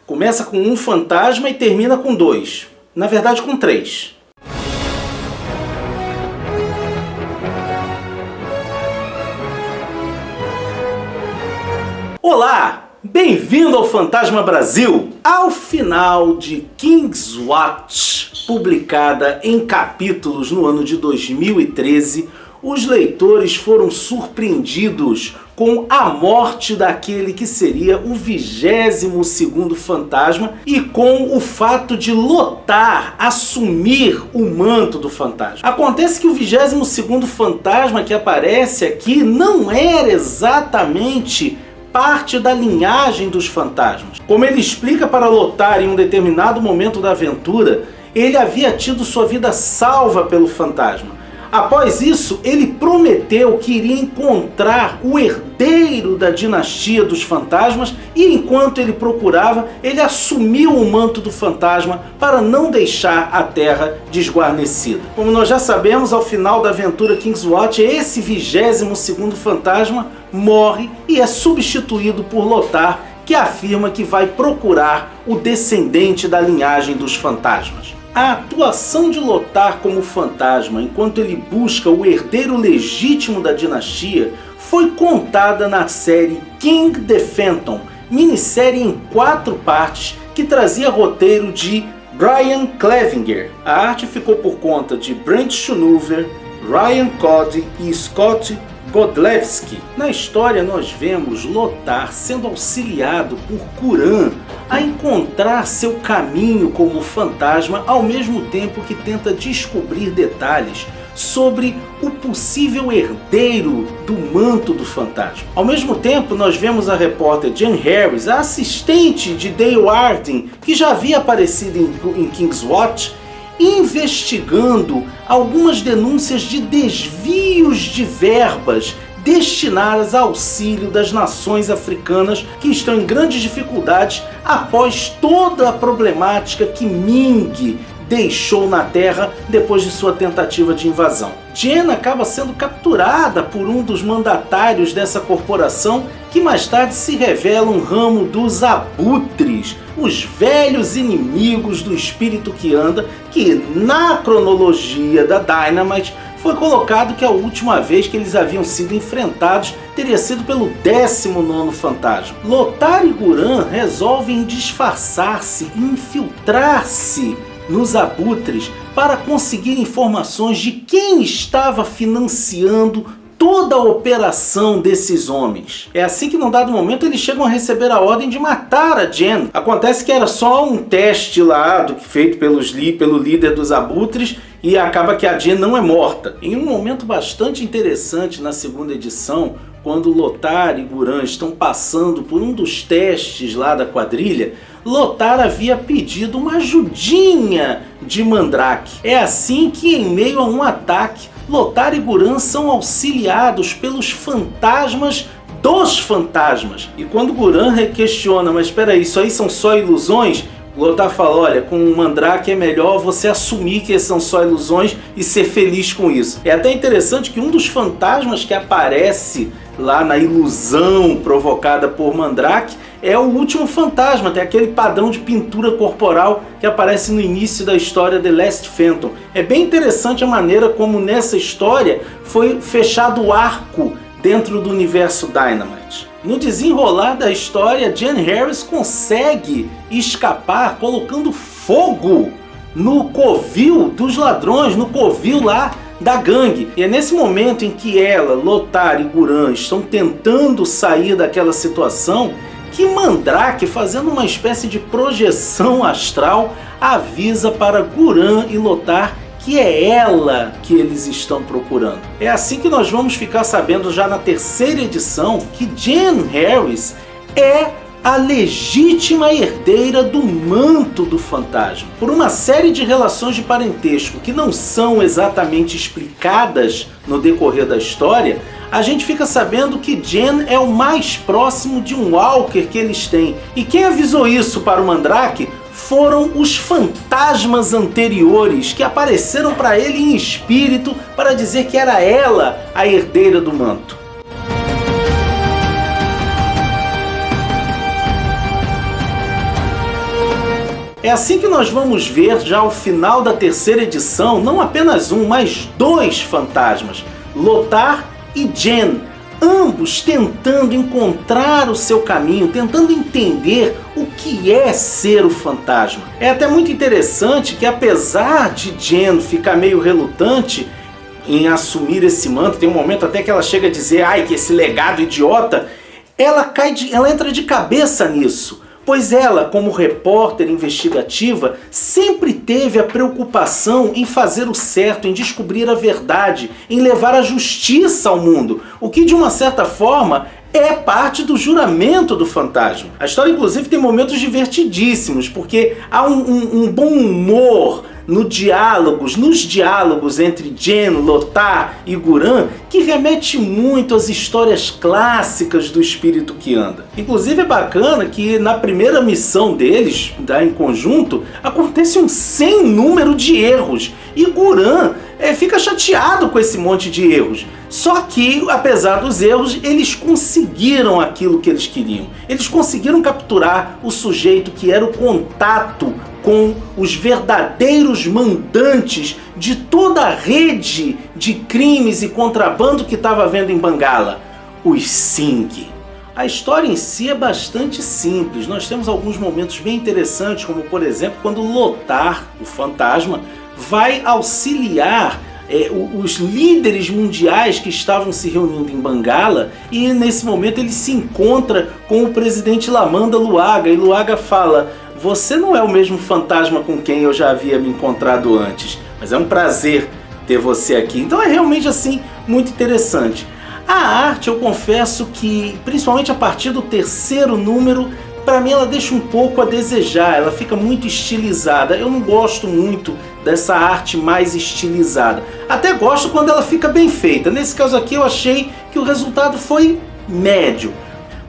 Começa com um fantasma e termina com 2. Na verdade, com 3. Olá! Bem-vindo ao Fantasma Brasil! Ao final de King's Watch, publicada em capítulos no ano de 2013, os leitores foram surpreendidos com a morte daquele que seria o 22º fantasma e com o fato de Lothar assumir o manto do fantasma. Acontece que o 22º fantasma que aparece aqui não era exatamente parte da linhagem dos fantasmas. Como ele explica para Lothar em um determinado momento da aventura, ele havia tido sua vida salva pelo fantasma. Após isso, ele prometeu que iria encontrar o herdeiro da dinastia dos fantasmas e enquanto ele procurava, ele assumiu o manto do fantasma para não deixar a Terra desguarnecida. Como nós já sabemos, ao final da aventura King's Watch, esse 22º fantasma morre e é substituído por Lothar, que afirma que vai procurar o descendente da linhagem dos fantasmas. A atuação de Lothar como fantasma enquanto ele busca o herdeiro legítimo da dinastia foi contada na série King the Phantom, minissérie em 4 partes que trazia roteiro de Brian Clevinger. A arte ficou por conta de Brent Schoonover, Ryan Cody e Scott Godlewski. Na história nós vemos Lothar sendo auxiliado por Kuran a encontrar seu caminho como fantasma ao mesmo tempo que tenta descobrir detalhes sobre o possível herdeiro do manto do fantasma. Ao mesmo tempo nós vemos a repórter Jen Harris, a assistente de Dale Arden, que já havia aparecido em King's Watch, investigando algumas denúncias de desvios de verbas destinadas ao auxílio das nações africanas que estão em grandes dificuldades após toda a problemática que Ming deixou na Terra depois de sua tentativa de invasão. Jen acaba sendo capturada por um dos mandatários dessa corporação, que mais tarde se revela um ramo dos abutres, os velhos inimigos do espírito que anda, que na cronologia da Dynamite foi colocado que a última vez que eles haviam sido enfrentados teria sido pelo 19º fantasma. Lothar e Kuran resolvem disfarçar-se e infiltrar-se nos abutres para conseguir informações de quem estava financiando toda a operação desses homens. É assim que num dado momento eles chegam a receber a ordem de matar a Jen. Acontece que era só um teste lá feito pelo líder dos abutres e acaba que a Jen não é morta. Em um momento bastante interessante na segunda edição, quando Lothar e Kuran estão passando por um dos testes lá da quadrilha, Lothar havia pedido uma ajudinha de Mandrake. É assim que, em meio a um ataque, Lothar e Kuran são auxiliados pelos fantasmas dos fantasmas. E quando Kuran questiona, mas espera aí, isso aí são só ilusões? Lothar fala, olha, com o Mandrake é melhor você assumir que são só ilusões e ser feliz com isso. É até interessante que um dos fantasmas que aparece lá na ilusão provocada por Mandrake é o último fantasma, tem aquele padrão de pintura corporal que aparece no início da história The Last Phantom. É bem interessante a maneira como nessa história foi fechado o arco dentro do universo Dynamite. No desenrolar da história, Jen Harris consegue escapar colocando fogo no covil dos ladrões, no covil lá da gangue. E é nesse momento em que ela, Lothar e Kuran estão tentando sair daquela situação que Mandrake, fazendo uma espécie de projeção astral, avisa para Kuran e Lothar que é ela que eles estão procurando. É assim que nós vamos ficar sabendo já na terceira edição que Jen Harris é a legítima herdeira do manto do fantasma. Por uma série de relações de parentesco que não são exatamente explicadas no decorrer da história, a gente fica sabendo que Jen é o mais próximo de um Walker que eles têm. E quem avisou isso para o Mandrake foram os fantasmas anteriores que apareceram para ele em espírito para dizer que era ela a herdeira do manto. É assim que nós vamos ver já ao final da terceira edição, não apenas um, mas dois fantasmas, Lothar e Jen, ambos tentando encontrar o seu caminho, tentando entender o que é ser o fantasma. É até muito interessante que, apesar de Jen ficar meio relutante em assumir esse manto, tem um momento até que ela chega a dizer, ai, que esse legado idiota, ela entra de cabeça nisso. Pois ela, como repórter investigativa, sempre teve a preocupação em fazer o certo, em descobrir a verdade, em levar a justiça ao mundo, o que de uma certa forma é parte do juramento do fantasma. A história inclusive tem momentos divertidíssimos, porque há um bom humor nos diálogos entre Jen, Lothar e Guran, que remete muito às histórias clássicas do espírito que anda. Inclusive é bacana que na primeira missão deles, em conjunto, acontece um sem número de erros, e Guran fica chateado com esse monte de erros. Só que, apesar dos erros, eles conseguiram aquilo que eles queriam. Eles conseguiram capturar o sujeito que era o contato com os verdadeiros mandantes de toda a rede de crimes e contrabando que estava havendo em Bangala, os Singh. A história em si é bastante simples. Nós temos alguns momentos bem interessantes, como por exemplo quando Lothar, o fantasma, vai auxiliar os líderes mundiais que estavam se reunindo em Bangala, e nesse momento ele se encontra com o presidente Lamanda Luaga, e Luaga fala: você não é o mesmo fantasma com quem eu já havia me encontrado antes, mas é um prazer ter você aqui. Então é realmente assim muito interessante. A arte, eu confesso que, principalmente a partir do terceiro número, para mim ela deixa um pouco a desejar, ela fica muito estilizada. Eu não gosto muito dessa arte mais estilizada. Até gosto quando ela fica bem feita. Nesse caso aqui eu achei que o resultado foi médio.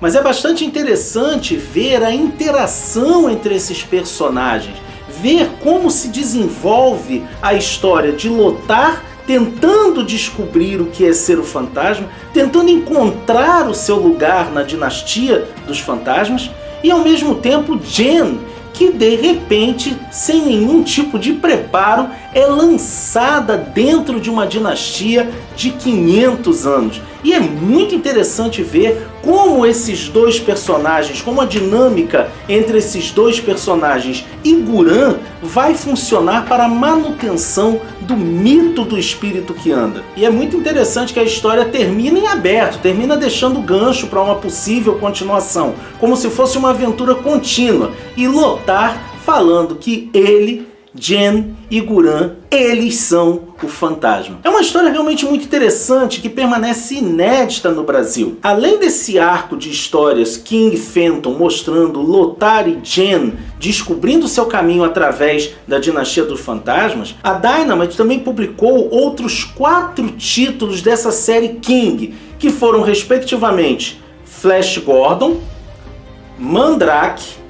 Mas é bastante interessante ver a interação entre esses personagens, ver como se desenvolve a história de Lothar tentando descobrir o que é ser o fantasma, tentando encontrar o seu lugar na dinastia dos fantasmas, e ao mesmo tempo Jen, que de repente, sem nenhum tipo de preparo, é lançada dentro de uma dinastia de 500 anos. E é muito interessante ver como esses dois personagens, como a dinâmica entre esses dois personagens e Guran vai funcionar para a manutenção do mito do espírito que anda. E é muito interessante que a história termina em aberto, termina deixando gancho para uma possível continuação, como se fosse uma aventura contínua. E Lothar falando que ele, Jen e Guran, eles são o fantasma. É uma história realmente muito interessante que permanece inédita no Brasil. Além desse arco de histórias King Fenton mostrando Lothar e Jen descobrindo seu caminho através da dinastia dos fantasmas, a Dynamite também publicou outros 4 títulos dessa série King, que foram respectivamente Flash Gordon, Mandrake,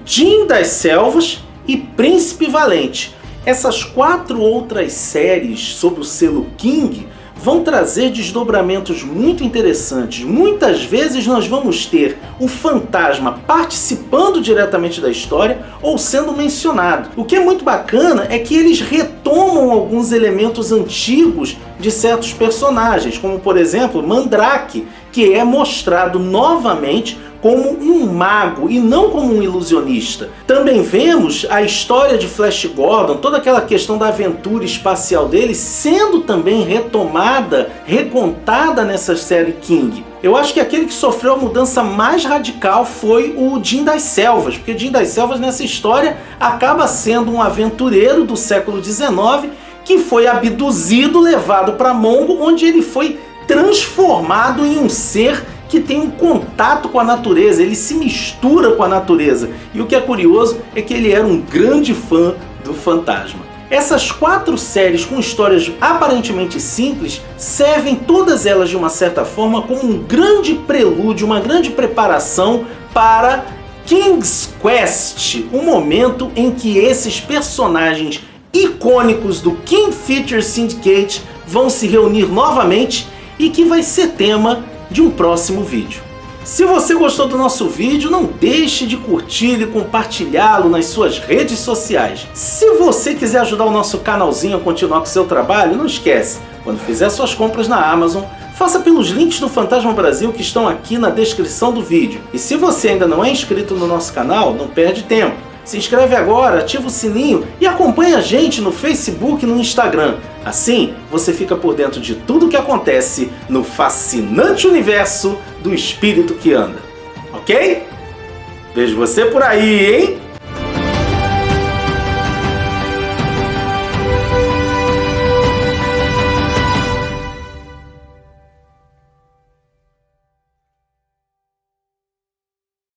Jin das Selvas e Príncipe Valente. Essas 4 outras séries sob o selo King vão trazer desdobramentos muito interessantes. Muitas vezes nós vamos ter o fantasma participando diretamente da história ou sendo mencionado. O que é muito bacana é que eles retomam alguns elementos antigos de certos personagens, como por exemplo Mandrake, que é mostrado novamente como um mago e não como um ilusionista. Também vemos a história de Flash Gordon, toda aquela questão da aventura espacial dele sendo também retomada, recontada nessa série King. Eu acho que aquele que sofreu a mudança mais radical foi o Jin das Selvas, porque Jin das Selvas nessa história acaba sendo um aventureiro do século XIX que foi abduzido, levado para Mongo, onde ele foi transformado em um ser que tem um contato com a natureza, ele se mistura com a natureza. E o que é curioso é que ele era um grande fã do fantasma. Essas 4 séries com histórias aparentemente simples servem todas elas de uma certa forma como um grande prelúdio, uma grande preparação para King's Quest, o momento em que esses personagens icônicos do King Features Syndicate vão se reunir novamente e que vai ser tema de um próximo vídeo. Se você gostou do nosso vídeo, não deixe de curtir e compartilhá-lo nas suas redes sociais. Se você quiser ajudar o nosso canalzinho a continuar com o seu trabalho, não esquece, quando fizer suas compras na Amazon, faça pelos links do Fantasma Brasil que estão aqui na descrição do vídeo. E se você ainda não é inscrito no nosso canal, não perde tempo. Se inscreve agora, ativa o sininho e acompanha a gente no Facebook e no Instagram. Assim, você fica por dentro de tudo o que acontece no fascinante universo do espírito que anda. Ok? Vejo você por aí, hein?